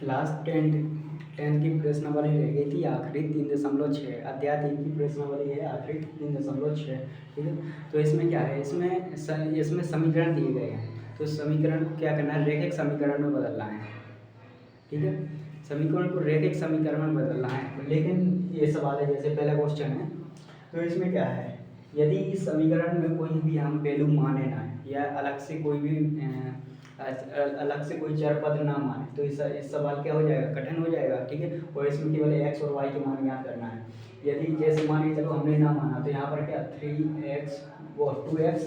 Class tenth की प्रश्नावली रह गई थी आखिरी 3.6। अध्याय 3 की प्रश्नावली है आखिरी 3.6। ठीक है, तो इसमें क्या है, इसमें समीकरण दिए गए हैं। तो समीकरण को क्या करना है, रैखिक समीकरण में बदलना है। ठीक है, समीकरण को रैखिक समीकरण में बदलना है। लेकिन ये सवाल है, जैसे पहला क्वेश्चन है, तो इसमें क्या है, यदि इस समीकरण में कोई भी हम वैल्यू माने ना या अलग से कोई भी अलग से कोई चर पद ना माने, तो इस सवाल क्या हो जाएगा, कठिन हो जाएगा। ठीक है, और इसमें केवल एक्स और वाई के मान ज्ञात करना है। यदि जैसे मान के चलो हमने ना माना, तो यहाँ पर क्या 3x और 2x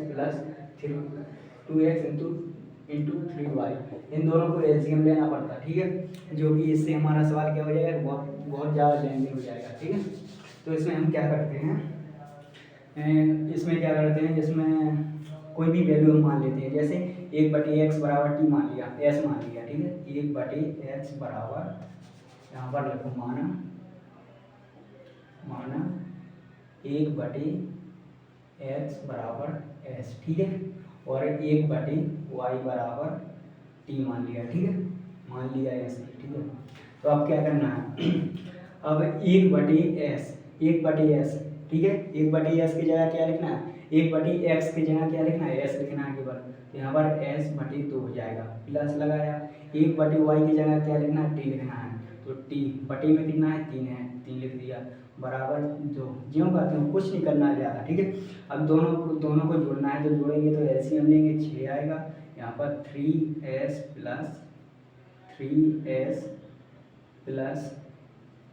plus 2x into 3y, इन दोनों को एलसीएम लेना पड़ता है। ठीक है, जो कि इससे हमारा सवाल क्या हो जाएगा, बहुत बहुत ज़्यादा लेंदी हो जाएगा। ठीक है, तो इसमें हम क्या करते हैं, इसमें कोई भी वैल्यू हम मान लेते हैं। जैसे 1/x बराबर टी मान लिया, एस मान लिया। ठीक है, 1/x बराबर, यहाँ पर लिखो माना 1/x बराबर एस। ठीक है, और 1/y बराबर टी मान लिया। ठीक है, मान लिया ऐसे। ठीक है, तो अब क्या करना है, अब 1/s, 1/s। ठीक है, 1/s की जगह क्या लिखना है, 1/x की जगह क्या लिखना है, एस लिखना है केवल। तो यहाँ पर s/2 हो जाएगा, प्लस लगाया। 1/y की जगह क्या लिखना है, टी लिखना है। तो टी बटी में कितना है, 3 है, 3 लिख दिया, बराबर 2। ज्यों का त्यों, कुछ नहीं करना है ज़्यादा। ठीक है, अब दोनों को जोड़ना है, तो जोड़ेंगे तो एलसीएम लेंगे, 6 आएगा। यहाँ पर 3s प्लस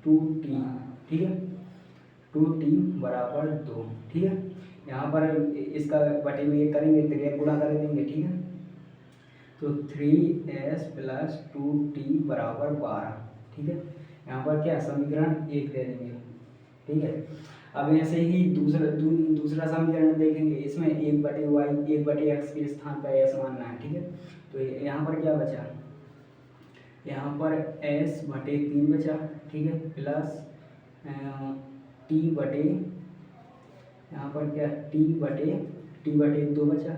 2t। ठीक है, 2t बराबर 2। ठीक है, यहाँ पर इसका बटे में ये करेंगे, तो गुणा कर देंगे। ठीक है, तो 3s प्लस 2t बराबर 12। ठीक है, यहाँ पर क्या समीकरण 1 दे देंगे। ठीक है, अब ऐसे ही दूसरा समीकरण देखेंगे। इसमें 1/y 1/x के स्थान पर s मानना है। ठीक है, तो यहाँ पर क्या बचा, यहाँ पर s/3 बचा। ठीक है, प्लस t बटे, यहाँ पर क्या t/2 बचा,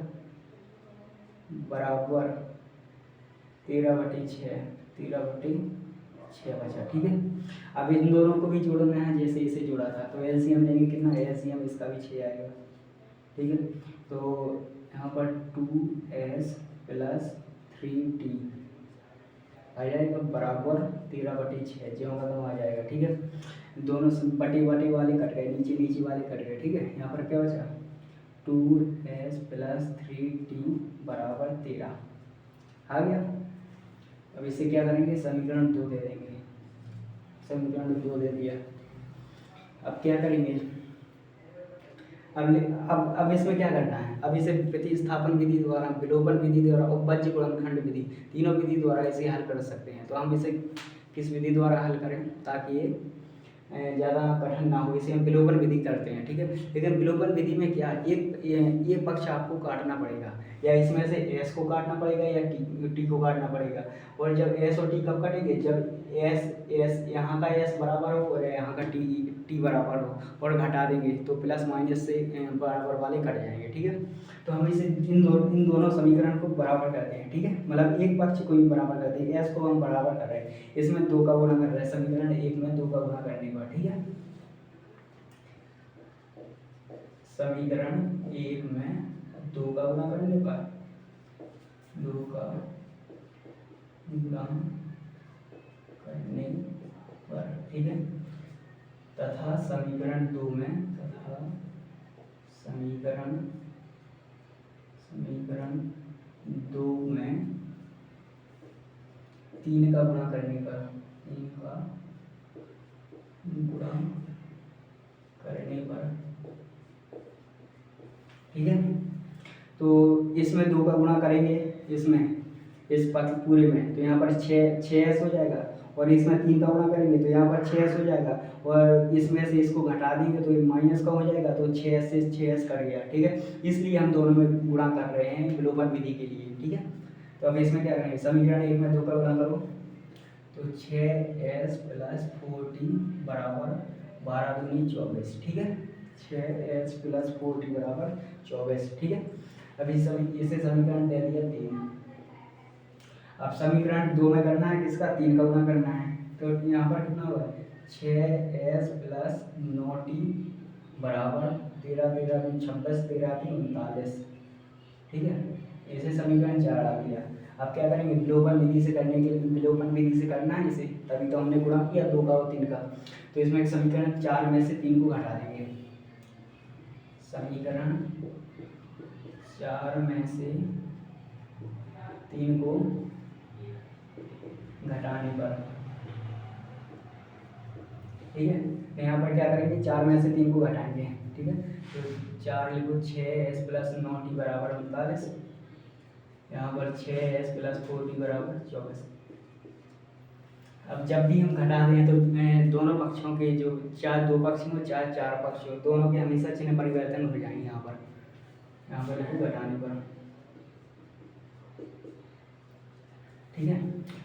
बराबर 13/6 बचा। ठीक है, अब इन दोनों को भी जोड़ना है, जैसे इसे जोड़ा था। तो एलसीएम लेंगे, कितना एलसीएम इसका भी 6 आएगा। ठीक है, तो यहाँ पर 2s प्लस 3t आ जाएगा, बराबर 13/6, ज्यों का त्यों आ जाएगा। ठीक है, दोनों बटे बटे वाले कट गए, नीचे नीचे वाले कट गए। ठीक है, यहाँ पर क्या बचा, 2s प्लस 3t बराबर 13 आ गया। अब इसे क्या करेंगे, समीकरण 2 दे देंगे। समीकरण 2 दे दिया। अब क्या करेंगे, अब इसमें क्या करना है, अब इसे प्रतिस्थापन विधि द्वारा, विलोपन विधि द्वारा और बज्र गुणनखंड विधि, तीनों विधि द्वारा इसे हल कर सकते हैं। तो हम इसे किस विधि द्वारा हल करें, ताकि ये ज़्यादा कठिन ना हो, इसे हम विलोपन विधि करते हैं। ठीक है, लेकिन विलोपन विधि में क्या, ये पक्ष आपको काटना पड़ेगा, या इसमें से s को काटना पड़ेगा या t को काटना पड़ेगा। और जब s और t कब कटेंगे, जब s यहाँ का s बराबर हो और यहाँ का t बराबर हो, और घटा देंगे तो प्लस माइनस से बराबर वाले कट जाएंगे। ठीक है, तो हम इसे इन दोनों समीकरण को बराबर करते हैं। ठीक है, मतलब एक पक्ष को भी बराबर करते हैं, s को हम बराबर कर रहे हैं, इसमें 2 का गुणा कर रहे हैं, समीकरण 1 में 2 का गुणा करने पर। ठीक है, समीकरण 1 में 2 का गुणा करने पर, 2 का गुणा करने पर। ठीक है, तथा समीकरण 2 में, समीकरण 2 में 3 का गुणा करने पर, 3 का गुणा करने पर। ठीक है, तो इसमें 2 का गुणा करेंगे, इसमें इस पक्ष पूरे में, तो यहाँ पर 6s हो जाएगा, और इसमें 3 का गुणा करेंगे तो यहाँ पर 6s हो जाएगा, और इसमें से इसको घटा देंगे तो ये माइनस का हो जाएगा, तो 6s से 6s कट गया। ठीक है, इसलिए हम दोनों में गुणा कर रहे हैं विलोपन विधि के लिए। ठीक है, तो अब इसमें क्या करेंगे, समीकरण 1 में 2 का गुणा करो, तो 6s प्लस 4t बराबर 12 दूनी 24। ठीक है, 6s प्लस 4t बराबर 24। ठीक है, अभी इसे समीकरण दे दिया 3। अब समीकरण 2 में करना है किसका, 3 का गुणा करना है। तो यहाँ पर कितना होगा 6s प्लस 9t बराबर 13 13 दूनी 26 13 3 39। ठीक है, ऐसे समीकरण 4 आ गया। अब क्या करेंगे, विलोपन विधि से करने के लिए, विलोपन विधि से करना है इसे, तभी तो हमने गुणा किया 2 का और 3 का। तो इसमें एक समीकरण 4 में से 3 को घटा देंगे। समीकरण 4 में से 3 को घटाने पर, ठीक है, तो यहाँ पर क्या करेंगे 4 में से 3 को घटाएंगे। ठीक है, तो 4 लिखो 6s प्लस 9t बराबर 39, यहाँ पर 6s प्लस 4t बराबर 24। अब जब भी हम घटा दें तो दोनों पक्षों के जो चार, दो पक्ष हो चाहे चार पक्ष हो, दोनों के हमेशा चिन्ह परिवर्तन हो जाएंगे। यहाँ पर लिखो घटाने पर। ठीक है,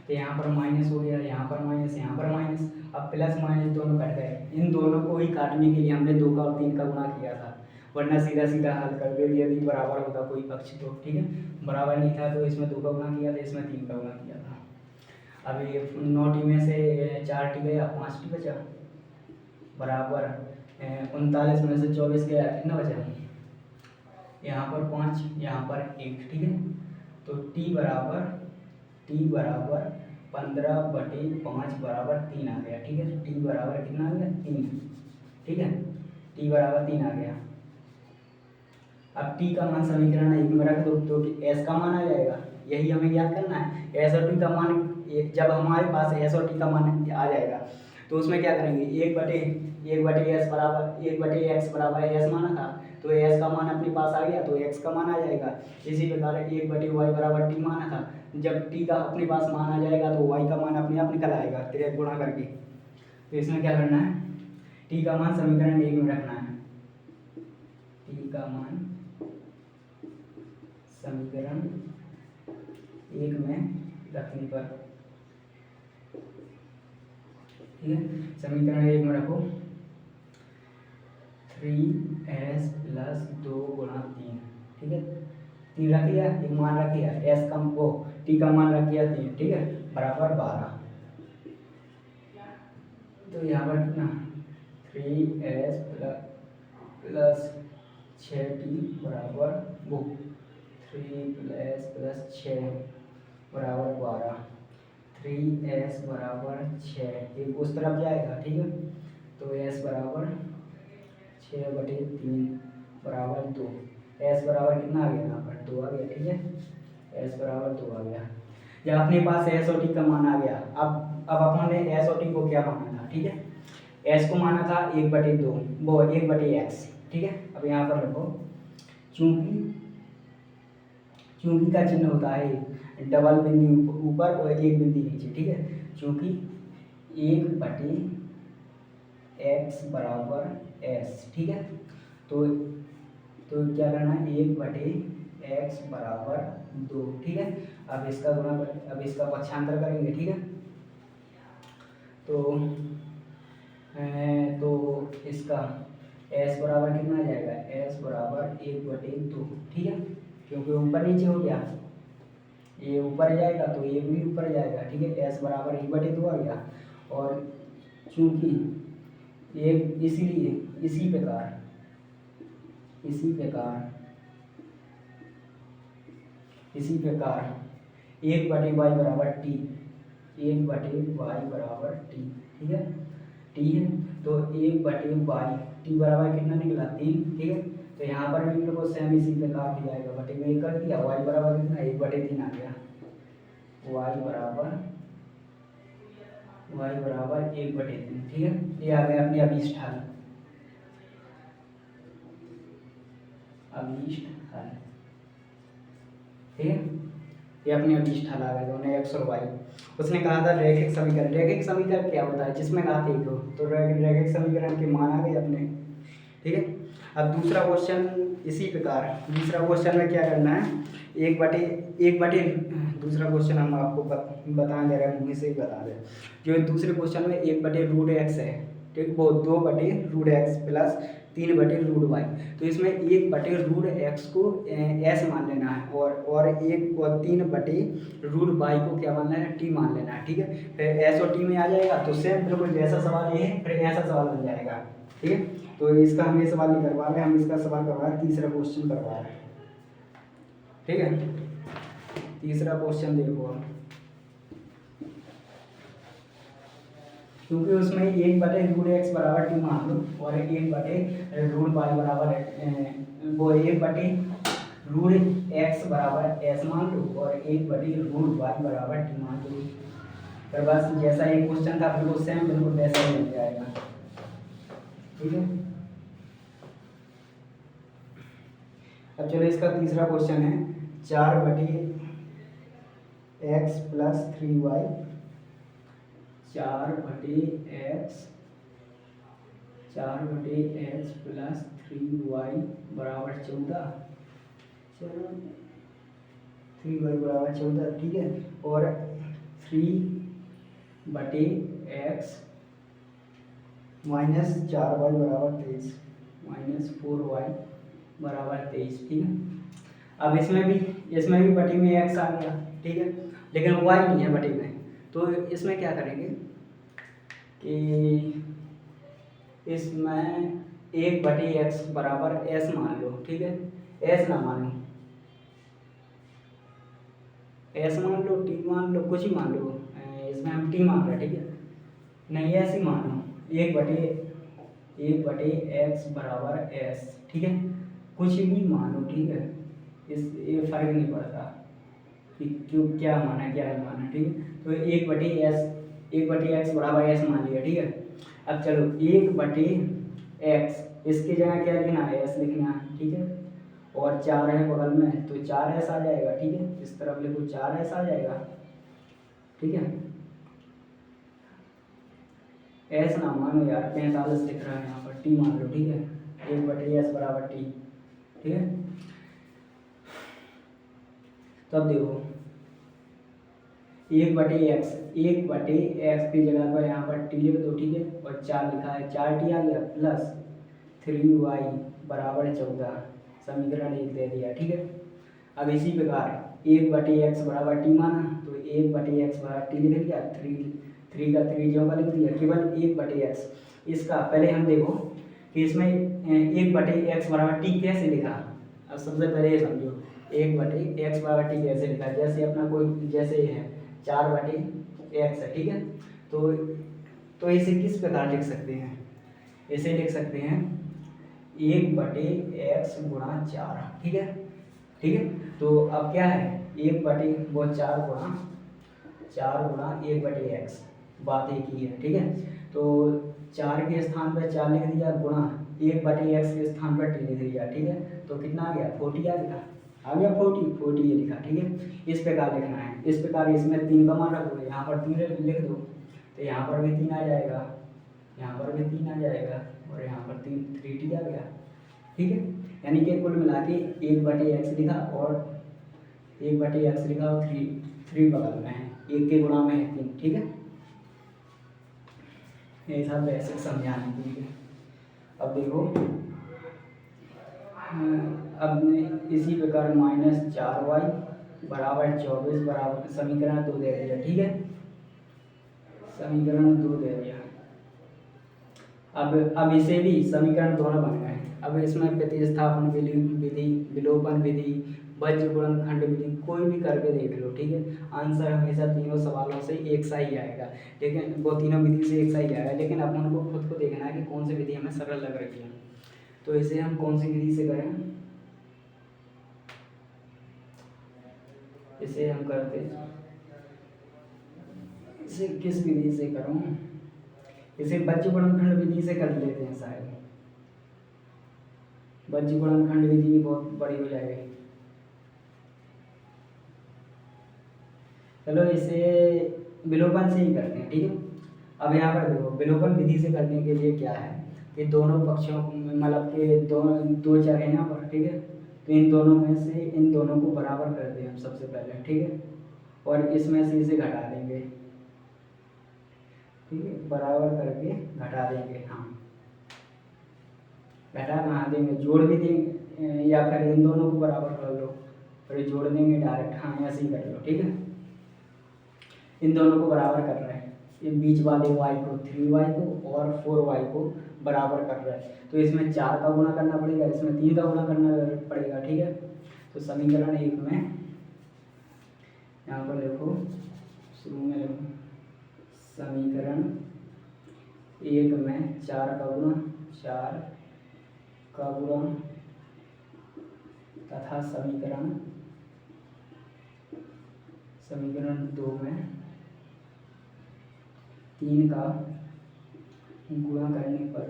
तो यहाँ पर माइनस हो गया, यहाँ पर माइनस, यहाँ पर माइनस। अब प्लस माइनस दोनों कट गए। इन दोनों को ही काटने के लिए हमने 2 का और 3 का गुणा किया था, वरना सीधा सीधा हल कर दे यदि बराबर होता कोई पक्ष तो। ठीक है, बराबर नहीं था तो इसमें 2 का गुणा किया था, इसमें 3 का गुणा किया था। अब ये 9t में से 4t गया, 5t बचा, बराबर 39 में से 24 गया, कितना बचा, यहाँ पर 5, यहाँ पर 1। ठीक है, तो t बराबर 15/5 बराबर 3 आ गया। ठीक है, t बराबर कितना आ गया, 3। ठीक है, t बराबर 3 आ गया। अब t का मान समीकरण 1 में रख दो तो s का मान आ जाएगा। यही हमें याद करना है, s और t का मान। जब हमारे पास s और t का मान आ जाएगा तो उसमें क्या करेंगे, 1/s बराबर 1/x बराबर s माना था, तो s का मान अपने पास आ गया तो x का मान आ जाएगा। इसी प्रकार 1/y बराबर t माना था, जब t का अपने पास मान आ जाएगा तो y का मान अपने आप निकल आएगा direct गुणा करके। तो इसमें क्या करना है, t का मान समीकरण 1 में रखना है। t का मान समीकरण 1 में रखने पर, ठीक है, समीकरण 1 में रखो 3s प्लस 2 गुणा 3। ठीक है, 3 रख लिया, एक मान रख लिया, s का वो t का मान रख लिया 3। ठीक है, बराबर 12। तो यहाँ पर कितना 3s प्लस 6t बराबर वो 3 प्लस 6 बराबर 12। 3s बराबर 6, एक उस तरफ जाएगा। ठीक है, तो s बराबर 6/3 बराबर 2। s बराबर कितना आ गया, यहाँ पर 2 आ गया। ठीक है, s बराबर 2 आ गया। जब अपने पास s और t का मान आ गया, अब अपन ने s और t को क्या माना था। ठीक है, s को माना था 1/2, वो 1/x। ठीक है, अब यहाँ पर रखो, चूंकि का चिन्ह होता है डबल बिंदु ऊपर और एक बिंदु नीचे। ठीक है, चूंकि 1/x बराबर s। ठीक है, तो क्या करना है, 1/x बराबर 2। ठीक है, अब इसका गुणा, अब इसका पक्षांतर करेंगे। ठीक है, तो इसका s बराबर कितना आ जाएगा, s बराबर 1/2। ठीक है, क्योंकि ऊपर नीचे हो गया, ये ऊपर जाएगा तो ये भी ऊपर जाएगा। ठीक है, s बराबर 1/2 आ गया। और चूंकि एक इसीलिए इसी प्रकार 1/y बराबर t, 1/y बराबर t। ठीक है, t है तो 1/y, t बराबर कितना निकला, 3। ठीक है, तो यहाँ पर भी को सेम इसी प्रकार हो जाएगा, बटे में 1 कर दिया, y बराबर कितना 1/3 आ गया, y बराबर 1/3। ठीक है, ये आ गया अपनी अभीष्ट हल। ठीक है, ये अपने अभीष्ट हल आ गए दोनों x और y। उसने कहा था रैखिक समीकरण। रैखिक समीकरण क्या होता है, जिसमें घात एक हो, तो रैखिक समीकरण के मान आ गए अपने। ठीक है, अब दूसरा क्वेश्चन इसी प्रकार, दूसरा क्वेश्चन में क्या करना है, दूसरा क्वेश्चन हम आपको बता दे रहे हैं, मुँह से ही बता दें। जो दूसरे क्वेश्चन में 1/√x है, ठीक, वो 2/√x प्लस 3/√y। तो इसमें 1/√x को s मान लेना है और 3/√y को क्या मान लेना है, t मान लेना है। ठीक है, फिर s और t में आ जाएगा तो सेम बिल्कुल जैसा सवाल ये है फिर ऐसा सवाल बन जाएगा। ठीक है, तो इसका हम ये सवाल नहीं करवा रहे हैं, हम इसका सवाल करवा रहे हैं, तीसरा क्वेश्चन करवा रहे हैं। ठीक है, तीसरा क्वेश्चन देखो हम, क्योंकि उसमें 1/√x बराबर t मान लो और 1/√y बराबर वो 1/√x बराबर s मान लो और 1/√y बराबर t मान लो। फिर बस जैसा एक क्वेश्चन था बिल्कुल सेम बिल्कुल वैसा ही मिल जाएगा। ठीक है, अब चलो इसका तीसरा क्वेश्चन है 4/x + 3y 4/x + 3y बराबर 14। चलो 3y बराबर 14। ठीक है, और 3/x - 4y बराबर 23 - 4y बराबर 23। ठीक है, अब इसमें भी बटी में x आ गया। ठीक है, लेकिन y नहीं है बटी में, तो इसमें क्या करेंगे कि इसमें 1/x बराबर s मान लो। ठीक है, s ना मानो, s मान लो, t मान लो, कुछ ही मान लो, इसमें हम t मान रहे हैं। ठीक है, नहीं s ही मानो, 1/x बराबर s। ठीक है, कुछ भी मानो। ठीक है, ये फर्क नहीं पड़ता कि क्यों क्या माना क्या नहीं माना। ठीक है, तो 1/x बराबर s मान लिया। ठीक है, अब चलो 1/x इसकी जगह क्या लिखना है, s लिखना है। ठीक है, और 4 है बगल में तो 4s आ जाएगा। ठीक है, इस तरफ लिखो 4s आ जाएगा। ठीक है, s ना मानो यार, 45 लिख रहा है यहाँ पर, t मान लो। ठीक है, 1/s बराबर t। ठीक है, तब देखो 1/x की जगह पर यहाँ पर t लिख दो। ठीक है, और 4 लिखा है, 4t आ गया प्लस 3y बराबर 14, समीकरण 1 दे दिया। ठीक है, अब इसी प्रकार 1/x बराबर t माना तो 1/x बराबर t लिख दिया, 3 का 3 जो का लिख दिया, केवल 1/x। इसका पहले हम देखो कि इसमें 1/x बराबर t कैसे लिखा। अब सबसे पहले ये समझो 1/x बराबर t कैसे लिखा, जैसे अपना कोई जैसे है 4/x है। ठीक है, तो इसे किस प्रकार लिख सकते हैं, इसे लिख सकते हैं 1/x गुणा 4। ठीक है, तो अब क्या है 4 गुणा 1/x, बात एक ही है। ठीक है, तो 4 के स्थान पर 4 लिख दिया गुणा 1/x के स्थान पर t लिख दिया। ठीक है, तो कितना आ गया 40 आ गया, 40 ये लिखा। ठीक है, इस प्रकार लिखना है। इस प्रकार इसमें 3 का मान रखो, यहाँ पर 3 लिख दो तो यहाँ पर भी 3 आ जाएगा, यहाँ पर भी 3 आ जाएगा और यहाँ पर 3t आ गया। ठीक है, यानी कि कुल मिला के 1/x लिखा और 3 बगल में है, 1 के गुणा में है 3। ठीक है, ये था बेसिक समझाने के लिए। अब देखो अब इसी प्रकार -4y बराबर 24 बराबर समीकरण 2 दे दिया। ठीक है, समीकरण 2 दे दिया। अब इसे भी समीकरण दोनों बन गए। अब इसमें प्रतिस्थापन विधि, विलोपन विधि, वज्र गुणनखंड विधि, कोई भी करके देख लो। ठीक है, आंसर हमेशा तीनों सवालों से एक सा ही आएगा, लेकिन वो तीनों विधि से एक सा ही आएगा, लेकिन अब हमको खुद को देखना है कि कौन सी विधि हमें सरल लग रही है। तो इसे हम कौन सी विधि से करें, इसे हम करते, इसे किस विधि से करूं, इसे वज्र गुणनखंड विधि से कर लेते हैं शायद। वज्र गुणनखंड विधि भी बहुत बड़ी हो जाएगी। चलो इसे विलोपन से ही करते हैं। ठीक है, अब यहाँ पर देखो विलोपन विधि से करने के लिए क्या है कि दोनों पक्षों मतलब के दो चर हैं यहाँ पर। ठीक है, तो इन दोनों में से इन दोनों को बराबर कर दें हम सबसे पहले। ठीक है, और इसमें से इसे घटा देंगे। ठीक है, बराबर करके घटा देंगे हम। घटा कहाँ देंगे, जोड़ भी देंगे या फिर इन दोनों को बराबर कर लो, फिर जोड़ देंगे डायरेक्ट। हाँ ऐसे ही कर लो, ठीक है। इन दोनों को बराबर कर रहे हैं, ये बीच वाले y को 3y को और 4y को बराबर कर रहे हैं, तो इसमें 4 का गुणा करना पड़ेगा, इसमें 3 का गुणा करना पड़ेगा, ठीक है। तो समीकरण 1 में यहाँ पर देखो, शुरू में देखो, समीकरण 1 में 4 का गुणा तथा समीकरण 2 में 3 का गुणा करने पर,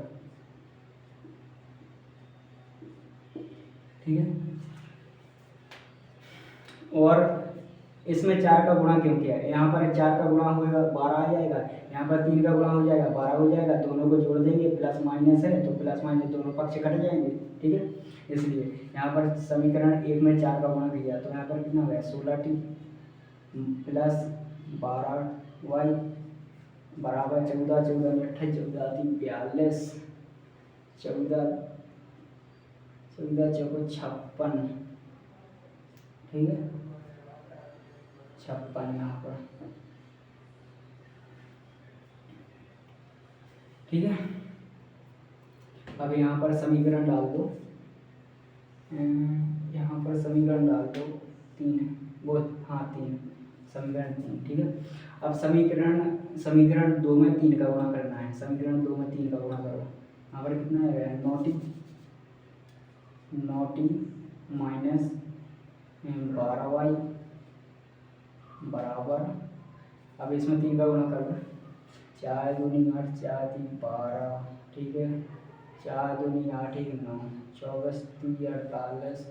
ठीक है। और इसमें 4 का गुणा क्यों किया है, यहाँ पर 4 का गुणा होगा 12 आ जाएगा, यहाँ पर 3 का गुणा हो जाएगा 12 हो जाएगा, दोनों को जोड़ देंगे, प्लस माइनस है तो प्लस माइनस दोनों पक्ष कट जाएंगे, ठीक है। इसलिए यहाँ पर समीकरण 1 में 4 का गुणा किया तो यहाँ पर कितना हो गया 16t प्लस 12y बराबर 14, 14 में 28, 14 3 42, 14 14 चौको 56, ठीक है, 56 यहाँ पर, ठीक है। अब यहाँ पर समीकरण डाल दो, यहाँ पर समीकरण डाल दो 3, वो हाँ 3, समीकरण 3, ठीक है। अब समीकरण 2 में 3 का गुणा करना है, समीकरण 2 में 3 का गुणा करो, यहाँ पर कितना है 9t माइनस 12y बराबर, अब इसमें 3 का गुणा करो, 4 दूनी 8, 4 3 12, ठीक है, 4 दूनी 8 1 9, 24 3 48,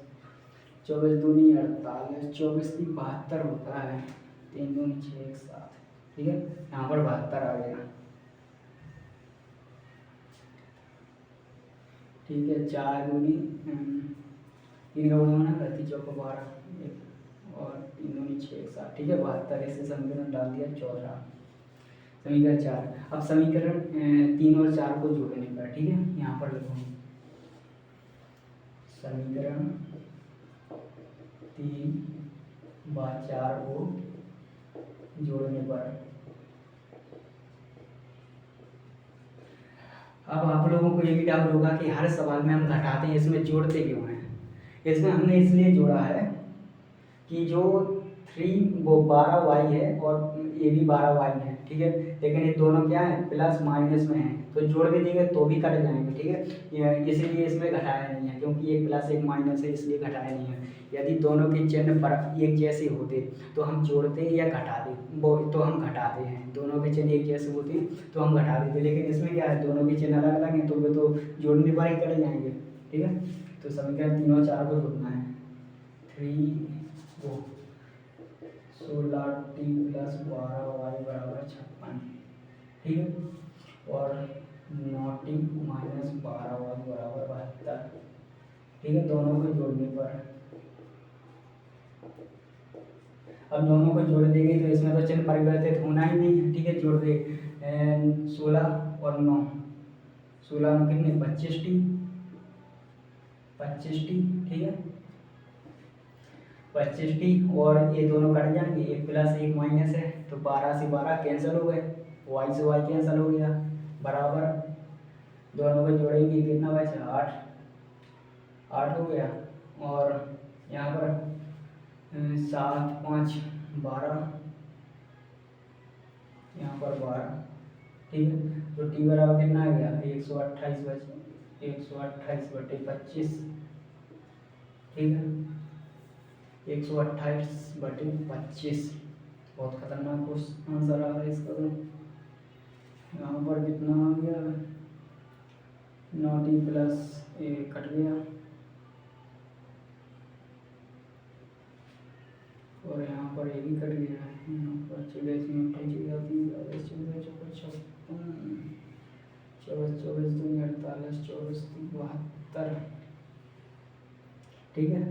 24 दूनी 48, 24 3 72 होता है, 3 दूनी 6 1 7, ठीक है, यहाँ पर 72 आ गया, ठीक है। 4 दूनी 3 का गुणा ना करती 4 को 12 और 3 दूनी 6 1 7, ठीक है, 72। ऐसे समीकरण डाल दिया 14, समीकरण 4। अब समीकरण 3 और 4 को जोड़ने पर, ठीक है, यहाँ पर लिखो समीकरण 3 व 4 को जोड़ने पर, अब आप लोगों को ये भी डाउट होगा कि हर सवाल में हम घटाते हैं, इसमें जोड़ते क्यों हैं। इसमें हमने इसलिए जोड़ा है कि जो 3 वो 12y है और ये भी 12y है, ठीक है, लेकिन ये दोनों क्या है प्लस माइनस में है, तो जोड़ भी देंगे तो भी कट जाएंगे, ठीक है, इसलिए इसमें घटाया नहीं है, क्योंकि एक प्लस एक माइनस है इसलिए घटाया नहीं है। यदि दोनों के चिन्ह पर एक जैसे होते तो हम जोड़ते या घटाते, वो तो हम घटाते हैं, दोनों के चिन्ह एक जैसे होते तो हम घटा देते, लेकिन इसमें क्या है दोनों के चिन्ह अलग अलग हैं तो वे तो जोड़ने पर ही कट जाएंगे, ठीक है। तो समीकरण 3 और 4 को जोड़ना है, 3 वो 16t प्लस 12y बराबर 56, ठीक है, और 9t माइनस 12y बराबर 72, ठीक है, दोनों को जोड़ने पर। अब दोनों को जोड़ देंगे तो इसमें तो चिन्ह परिवर्तित होना ही नहीं है, ठीक है, जोड़ दे 16 और 9, 16 में कितने 25t, ठीक है, 25t और ये दोनों कट जाएंगे, एक प्लस एक माइनस है तो 12 से 12 कैंसिल हो गए, y से y कैंसिल हो गया, बराबर दोनों को जोड़ेंगे कितना बचा 8 हो गया, और यहाँ पर 7 5 12, यहाँ पर 12, ठीक है, तो t बराबर कितना आ गया 128 बचे 128/25, ठीक है, 128/25, बहुत खतरनाक आंसर आ रहा है इसका। तो यहाँ पर कितना आ गया 9t प्लस कट गया, और यहाँ पर ये भी कट गया, यहाँ पर 24 में 24 72, ठीक है।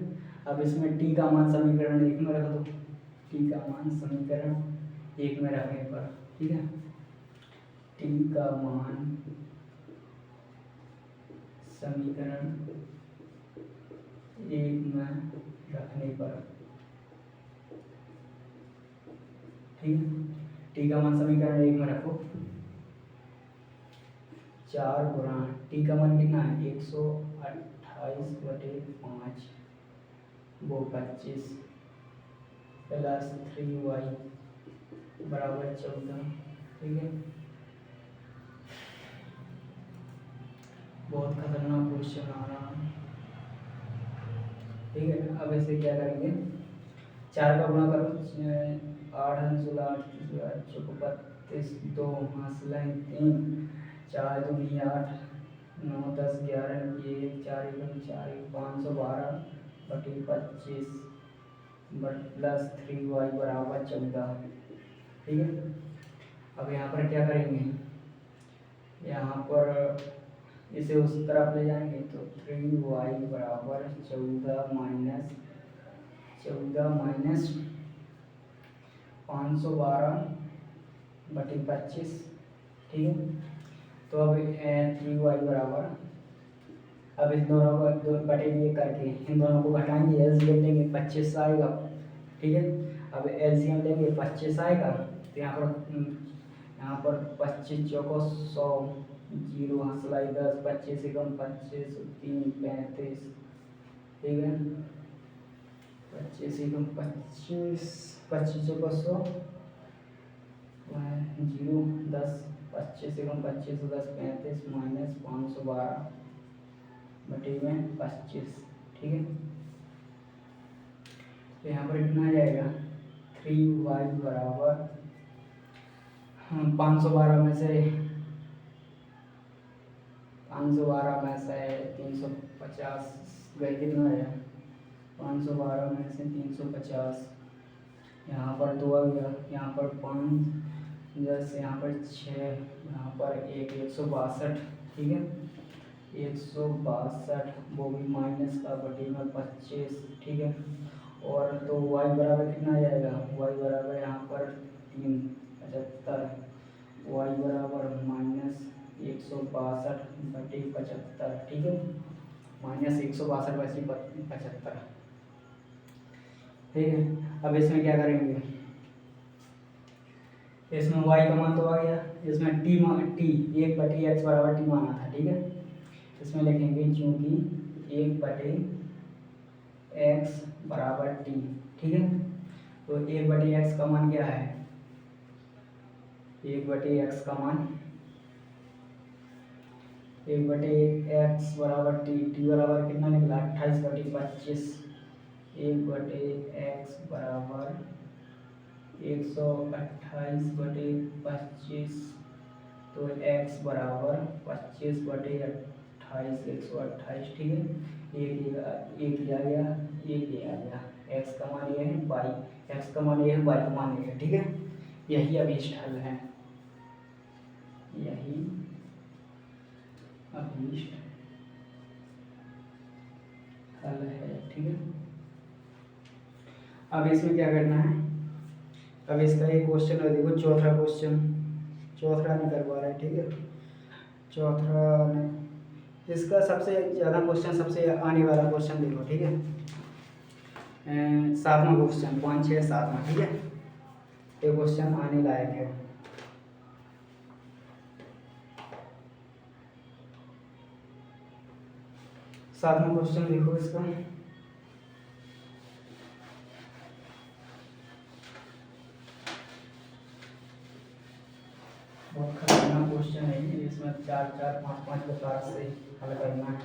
अब इसमें t का मान समीकरण 1 में रख दो, t का मान समीकरण 1 में रखने पर, ठीक है, t का मान समीकरण एक में रखने पर, ठीक है, टी का मान समीकरण एक में रखो, 4 गुणा टी का मान कितना है 128/5 वो 25 प्लस 3y बराबर 14, ठीक है। बहुत खतरनाक क्वेश्चन आ रहा है, ठीक है। अब ऐसे क्या करेंगे, 4 का गुणा करो, 8 16 32 2 हासिल 3 4 दूनी 8 9 10 11 ये 4 1 4 512/25 प्लस 3y बराबर 14, ठीक है। अब यहाँ पर क्या करेंगे, यहाँ पर इसे उस तरफ ले जाएंगे तो 3y बराबर 14 माइनस 512/25, ठीक है। तो अब 3y बराबर, अब इन दोनों को दो बटे ये करके इन दोनों को घटाएंगे, एलसीएम लेंगे 25 आएगा, ठीक है। अब एलसीएम लेंगे 25 आएगा तो यहाँ पर 25 चौको 100 जीरो हंसलाई 10 25 एकम 25 3 35, ठीक है। 25 एकम 25 25 चौको 100 जीरो 10 25 एकम 25 10 35 माइनस 512/25, ठीक है। तो यहाँ पर कितना आ जाएगा 3y बराबर 512 में से 350 गए, कितना है 512 में से 350, यहाँ पर 2 आ गया, यहाँ पर 5 10 यहाँ पर 6 यहाँ पर 162, ठीक है। 162 वो भी माइनस का बटे में 25, ठीक है। और तो y बराबर कितना आ जाएगा, y बराबर यहाँ पर 375, y बराबर -162/75, ठीक है, -162/75, ठीक है। अब इसमें क्या करेंगे, इसमें y का मान तो आ गया, इसमें t 1/x बराबर t माना था, ठीक है। इसमें लिखेंगे क्योंकि 1/x बराबर t, ठीक है। तो 1/x का मान क्या है, 1/x का मान 1/x बराबर t बराबर कितना निकला 28/25, 1/x बराबर 128/25, तो x बराबर 25/28 128, ठीक है। एक ये आ गया, एक ये आ गया, x का मान ये है, x का मान ये है, y का मान ये है, ठीक है। यही अभीष्ट हल है, यही अभीष्ट हल है, ठीक है। अब इसमें क्या करना है, अब इसका एक क्वेश्चन है, देखो चौथा क्वेश्चन, चौथा नहीं करवा रहा है, ठीक है। चौथा नहीं, इसका सबसे ज़्यादा क्वेश्चन, सबसे आने वाला क्वेश्चन देखो, ठीक है। 7वां क्वेश्चन 5 6 7वां, ठीक है। ये क्वेश्चन आने लायक है। 7वां क्वेश्चन देखो इसका, बहुत खतरनाक क्वेश्चन है ये, इसमें 4 4 5 5 प्रकार से हल करना है,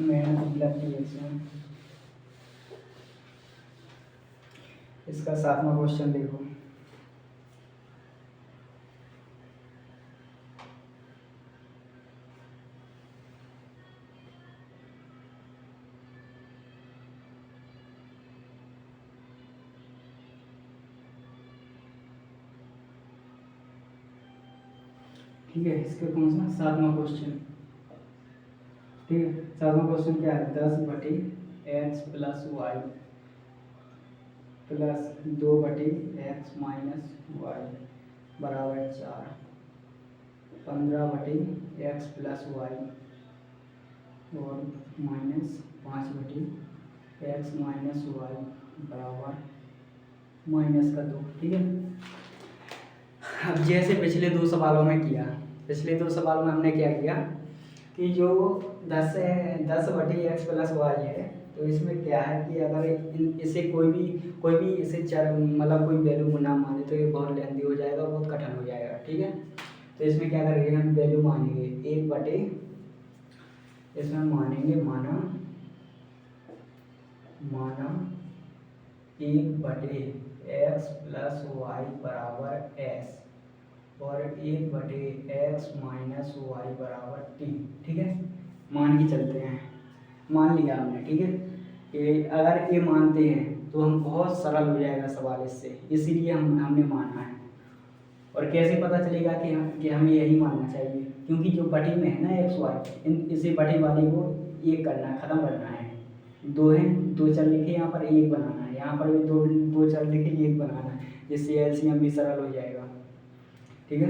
मेहनत लगती है इसमें। इसका 7वां क्वेश्चन देखो, ठीक है। इसके कौन सा 7वां क्वेश्चन, ठीक है। 7वां क्वेश्चन क्या है, 10/x + y plus 2/x - y बराबर 4, 15/x प्लस वाई और -5/x माइनस वाई बराबर -2। ठीक है। अब जैसे पिछले दो सवालों में किया, पिछले दो सवालों में हमने क्या किया कि जो 10/x प्लस वाई है, तो इसमें क्या है कि अगर इसे कोई भी इसे चर मतलब कोई वैल्यू ना माने तो ये बहुत लेंदी हो जाएगा, बहुत कठिन हो जाएगा। ठीक है। तो इसमें क्या करेंगे, हम वैल्यू मानेंगे इसमें मानेंगे माना 1/x प्लस वाई बराबर एस और 1/x माइनस वाई बराबर टी। ठीक है। मान के चलते हैं, मान लिया हमने। ठीक है। कि अगर ये मानते हैं तो हम बहुत सरल हो जाएगा सवाल इससे, इसीलिए हमने माना है। और कैसे पता चलेगा कि हमें यही मानना चाहिए, क्योंकि जो बटी में है ना एक्स वाई, इसी बटी वाली को एक करना है, ख़त्म करना है। दो है, दो चल लिखे, यहाँ पर एक बनाना है, यहाँ पर भी दो चल लिखे, एक बनाना है, जिससे एलसीएम भी सरल हो जाएगा। ठीक है।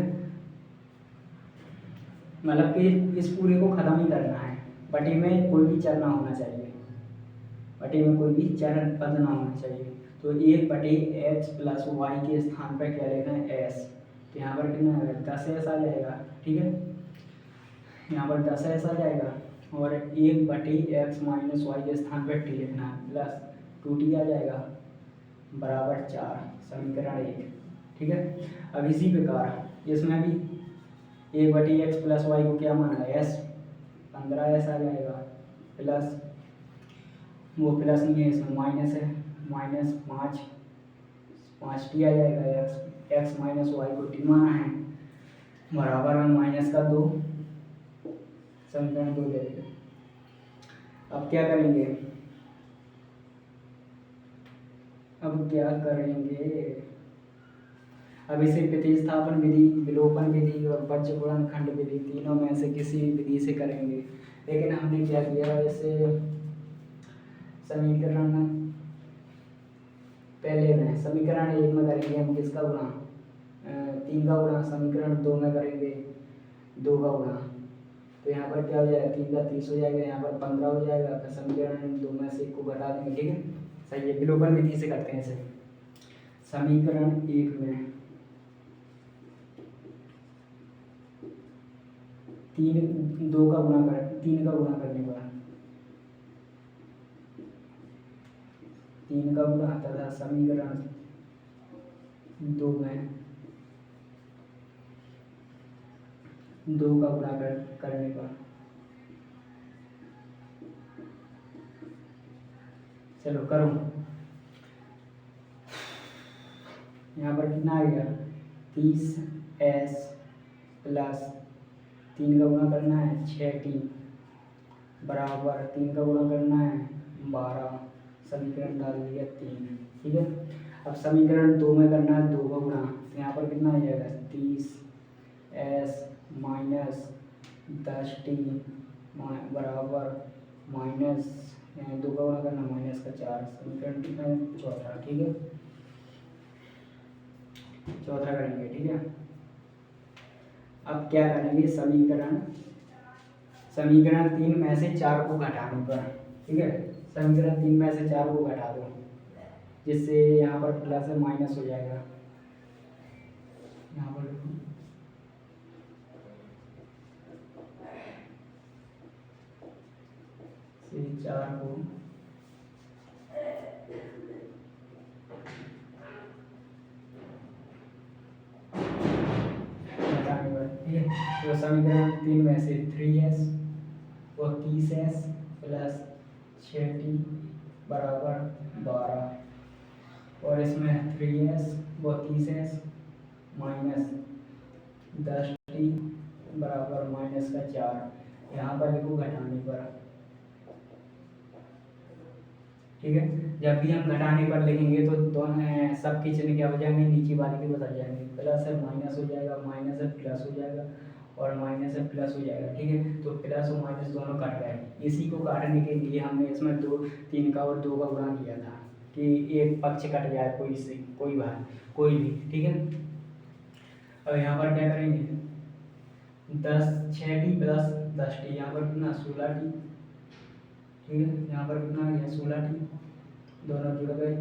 मतलब कि इस पूरे को ख़त्म ही करना है, बटी में कोई भी चर ना होना चाहिए, बटी में कोई भी चर पद ना होना चाहिए। तो 1/x प्लस वाई के स्थान पर क्या लेना है, एस। तो यहाँ पर कितना है, 10s आ जाएगा। ठीक है। यहाँ पर 10s आ जाएगा और 1/x माइनस वाई के स्थान पर टी लिखना है, प्लस 2t आ जाएगा बराबर 4, समीकरण 1। ठीक है। अब इसी प्रकार इसमें भी 1/x प्लस वाई को क्या माना है, एस, 15s आ जाएगा, प्लस वो प्लस नहीं है, इसमें माइनस है, -5t आ जाएगा, x माइनस वाई को टी माना है, बराबर में -2, समीकरण 2 ले लेंगे। अब क्या करेंगे, अब इसे प्रतिस्थापन विधि, विलोपन विधि और बज्र गुणनखंड विधि, तीनों में से किसी विधि से करेंगे। लेकिन हमने क्या किया, इसे समीकरण पहले में समीकरण 1 में करेंगे हम किसका गुणा, 3 का गुणा, समीकरण 2 में करेंगे 2 का गुणा। तो यहाँ पर क्या हो जाएगा, 3 का 30 हो जाएगा, यहाँ पर 15 हो जाएगा। फिर समीकरण 2 में से 1 को घटा देंगे। ठीक है। सही है, विलोपन विधि से करते हैं इसे। समीकरण 1 में 3 का गुणा करने पर 3 का गुणा तथा समीकरण 2 में 2 का गुणा करने पर, चलो करो, यहाँ पर कितना आ गया, 30s प्लस 3 का गुणा करना है 6t बराबर 3 का गुणा करना है 12, समीकरण डाल दिया 3। ठीक है। अब समीकरण 2 में करना है 2 का गुणा, तो यहाँ पर कितना आ जाएगा, 30s माइनस 10t बराबर माइनस 2 का गुणा करना -4, समीकरण कितना है, चौथा। ठीक है। चौथा करेंगे। ठीक है। अब क्या करेंगे, समीकरण 3 में से 4 को घटाने पर, ठीक है, समीकरण 3 में से 4 को घटा दो, जिससे यहाँ पर प्लस है माइनस हो जाएगा। यहाँ पर से 4 को घटाने पर, ठीक है, तो समीकरण 3 में से 3s और 30s प्लस 6t बराबर 12 और इसमें 3s व 30s माइनस 10t बराबर -4, यहाँ पर लिखो घटाने पर। ठीक है। जब भी हम घटाने पर लिखेंगे तो दोनों सबके चिन्ह क्या हो जाएंगे, नीचे वाले के बदल जाएंगे, प्लस है माइनस हो जाएगा, माइनस है प्लस हो जाएगा और माइनस है प्लस हो जाएगा। ठीक है। तो प्लस और माइनस दोनों कट गए। इसी को काटने के लिए हमने इसमें 3 का और 2 का गुणा किया था कि एक पक्ष कट जाए, कोई बात कोई भी। ठीक है। अब यहाँ पर क्या करेंगे, 6t प्लस 10t, यहाँ पर कितना 16t, ठीक है। यहाँ पर कितना आ गया 16t, दोनों जुड़ गए।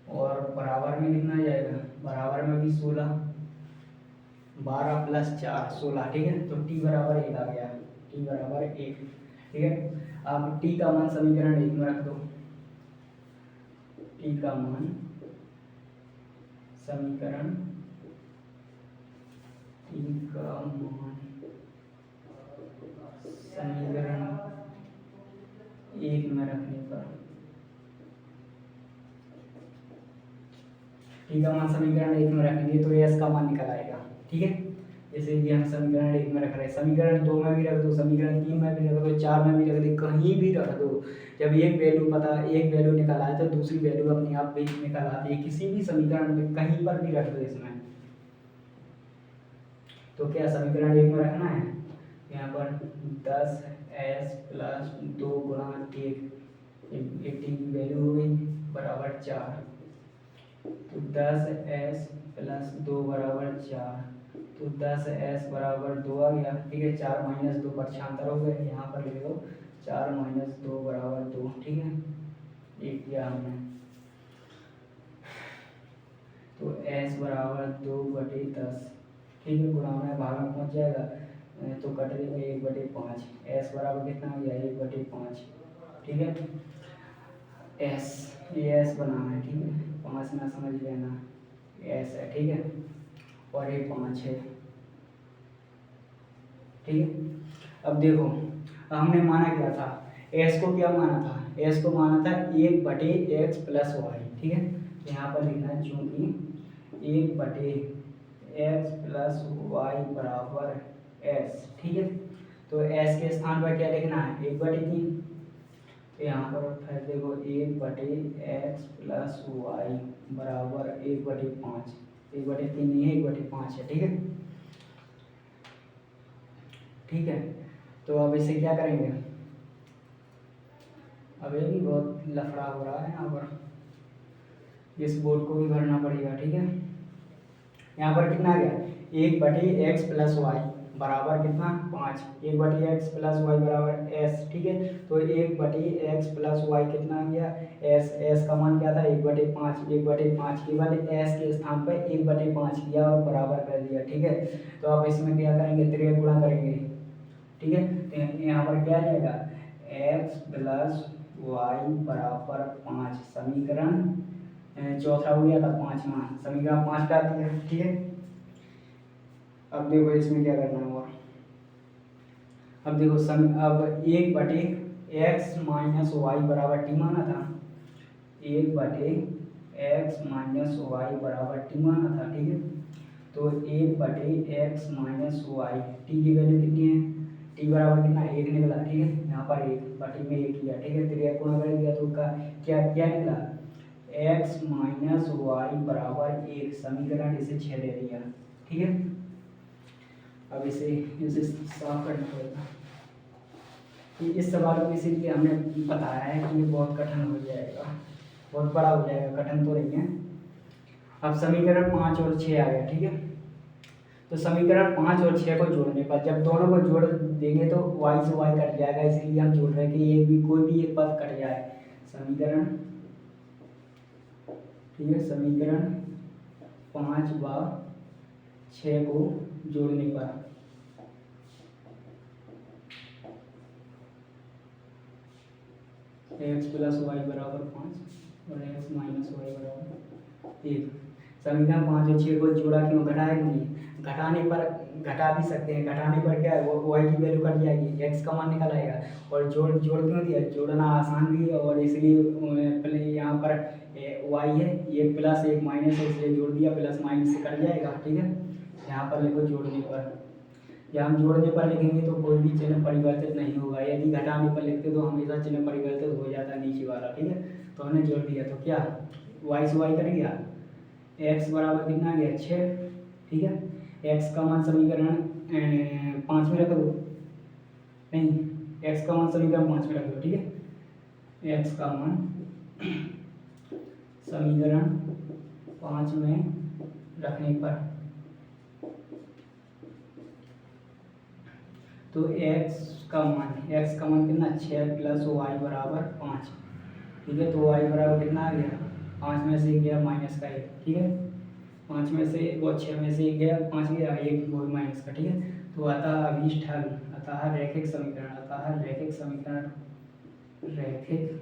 और बराबर में कितना आ जाएगा, बराबर में भी 16, 12 प्लस 4 16, ठीक है। तो t बराबर 1 आ गया, t बराबर 1, ठीक है। अब t का मान समीकरण 1 में रख दो, t का मान समीकरण समीकरण 1 में रखने पर t का मान समीकरण 1 में रखेंगे तो s का मान निकल आएगा, ठीक है। जैसे कि हम समीकरण 1 में रख रहे हैं, समीकरण 2 में भी रख दो, समीकरण 3 में भी रख दो, 4 में भी रख दो, कहीं भी रख दो। जब एक वैल्यू निकल आए तो दूसरी वैल्यू अपने आप भी निकल आती है, किसी भी समीकरण में कहीं पर भी रख दो इसमें। तो क्या समीकरण 1 में रखना है, यहाँ पर 10s प्लस 2 गुणा 1 की वैल्यू हो गई बराबर 4, तो 10s प्लस 2 बराबर 4, तो 10s बराबर 2 आ गया, ठीक है। 4 माइनस 2 पक्षांतर हो गए, यहाँ पर लिख दो 4 माइनस 2 बराबर 2, ठीक है। एक किया हमने, तो s बराबर 2/10, ठीक है। गुणा में भाग में पहुँच जाएगा तो कट देगा 1/5, s बराबर कितना हो गया 1/5, ठीक है। s ये s बना है, ठीक है, 5 ना समझ लेना, s है, ठीक है, और ये 5 है, ठीक है। अब देखो हमने माना क्या था, s को क्या माना था, s को माना था 1/x प्लस वाई, ठीक है। तो यहाँ पर लिखना है चूंकि 1/x प्लस वाई बराबर s, ठीक है। तो s के स्थान पर क्या लिखना है 1/3, तो यहाँ पर फिर देखो 1/x प्लस वाई बराबर 1/5, 1/3 नहीं है 1/5 है, ठीक है, ठीक है। तो अब इसे क्या करेंगे, अब ये भी बहुत लफड़ा हो रहा है यहाँ पर, इस बोर्ड को भी भरना पड़ेगा, ठीक है। यहाँ पर कितना आ गया 1/x प्लस वाई बराबर कितना 5, 1/x प्लस वाई बराबर s, ठीक है। तो 1/x प्लस वाई कितना आ गया s का मान क्या था 1/5, 1/5 केवल s के स्थान पर 1/5 किया और बराबर कर दिया, ठीक है। तो अब इसमें क्या करेंगे, त्रिक गुणा करेंगे, ठीक है। तो यहाँ पर क्या आ जाएगा x प्लस वाई बराबर 5, समीकरण चौथा हो गया था, 5वां समीकरण 5 का दिया, ठीक है। अब देखो इसमें क्या करना है, और अब देखो अब 1/x माइनस वाई बराबर टी माना था, 1/x माइनस वाई बराबर टी माना था, ठीक है। तो 1/x माइनस वाई, टी की वैल्यू कितनी है, टी बराबर कितना 1 निकला, ठीक है। यहाँ पर 1/में 1 किया, ठीक है, त्रिक गुणा कर दिया तो का क्या क्या निकला x माइनस वाई बराबर 1, समीकरण इसे 6 दे दिया, ठीक है। अब इसे साफ करना पड़ेगा, इस सवाल को इसीलिए हमने बताया है कि ये बहुत कठिन हो जाएगा, बहुत बड़ा हो जाएगा, कठिन तो नहीं है। अब समीकरण 5 और 6 आ गया, ठीक है। तो समीकरण 5 और 6 को जोड़ने पर जब दोनों को जोड़ देंगे तो y से y कट जाएगा, इसीलिए हम जोड़ रहे हैं कि एक भी कोई भी एक पद कट जाए, समीकरण, ठीक है। समीकरण 5 व 6 को जोड़ने पर x प्लस वाई बराबर 5 और x माइनस वाई बराबर 1, समीकरण 5 और 6 को जोड़ा क्यों, घटाएंगे नहीं, घटाने पर घटा भी सकते हैं, घटाने पर क्या है वो y की वैल्यू कट जाएगी, x का मान निकल आएगा। और जोड़ क्यों दिया, जोड़ना आसान भी है और इसलिए पहले यहाँ पर y है, ये प्लस एक माइनस है इसलिए जोड़ दिया, प्लस माइनस से कट जाएगा, ठीक है। यहाँ पर लिखो जोड़ने पर, जब हम जोड़ने पर लिखेंगे तो कोई भी चिन्ह परिवर्तित नहीं होगा, यदि घटाने पर लिखते तो हमेशा चिन्ह परिवर्तित हो जाता नीचे वाला, ठीक है। तो हमने जोड़ दिया तो क्या y से y कट गया, x बराबर कितना आ गया 6, ठीक है। x का मान समीकरण 5 में रख दो, नहीं x का मान समीकरण 5 में रख दो, ठीक है। x का मान समीकरण 5 में रखने पर तो x का मान कितना 6 प्लस वाई बराबर 5, ठीक है। तो वाई बराबर कितना आ गया, 5 में से गया माइनस का 1, ठीक है। 5 में से वो 6 में से गया 5 गया 1 वो माइनस का, ठीक है। तो अतः अभीष्ट हल, अतः रैखिक समीकरण, अतः रैखिक समीकरण, रैखिक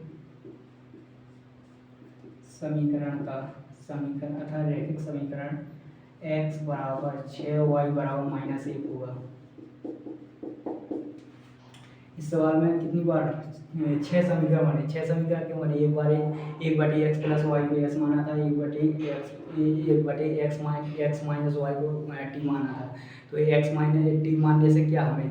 समीकरण का समीकरण, अतः रैखिक समीकरण x बराबर 6y बराबर -1 होगा। इस सवाल में कितनी बार 6 समीकरण बने, 6 समीकरण क्यों बने, एक बार 1/x प्लस वाई को s माना था, 1/x माइनस वाई को t माना था। तो x माइनस t मानने से क्या हमें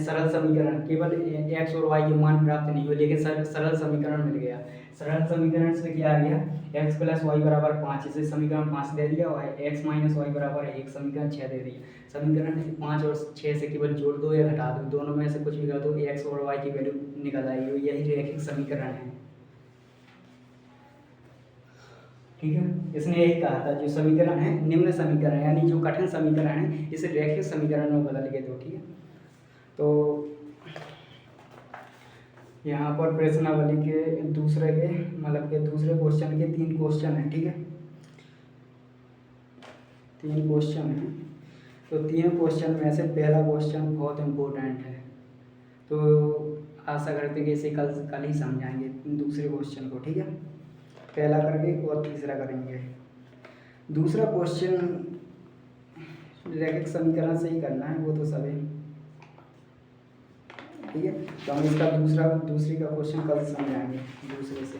सरल समीकरण, केवल x और y के मान प्राप्त नहीं हुए लेकिन सरल समीकरण मिल गया। सरल समीकरण से क्या आ गया, x प्लस वाई बराबर 5, इसे समीकरण 5 दे दिया, और x माइनस वाई बराबर 1 समीकरण 6 दे दिया। समीकरण 5 और 6 से केवल जोड़ दो या घटा दो, दोनों में से कुछ भी कर दो, x और y की वैल्यू निकल आएगी, यही रैखिक समीकरण है, ठीक है। इसने यही कहा था जो समीकरण है निम्न समीकरण है, यानी जो कठिन समीकरण है इसे रैखिक समीकरण में बदल के दो, ठीक है। तो यहाँ पर प्रश्नावली के दूसरे क्वेश्चन के 3 क्वेश्चन हैं, ठीक है। 3 क्वेश्चन हैं, तो 3 क्वेश्चन में से पहला क्वेश्चन बहुत इम्पोर्टेंट है, तो आशा करते हैं कि इसे कल ही समझाएंगे दूसरे क्वेश्चन को, ठीक है। पहला करके और तीसरा करेंगे। दूसरा क्वेश्चन रैखिक समीकरण से ही करना है, वो तो सभी, ठीक है। तो हम इसका दूसरी का क्वेश्चन कल समझाएंगे दूसरे से।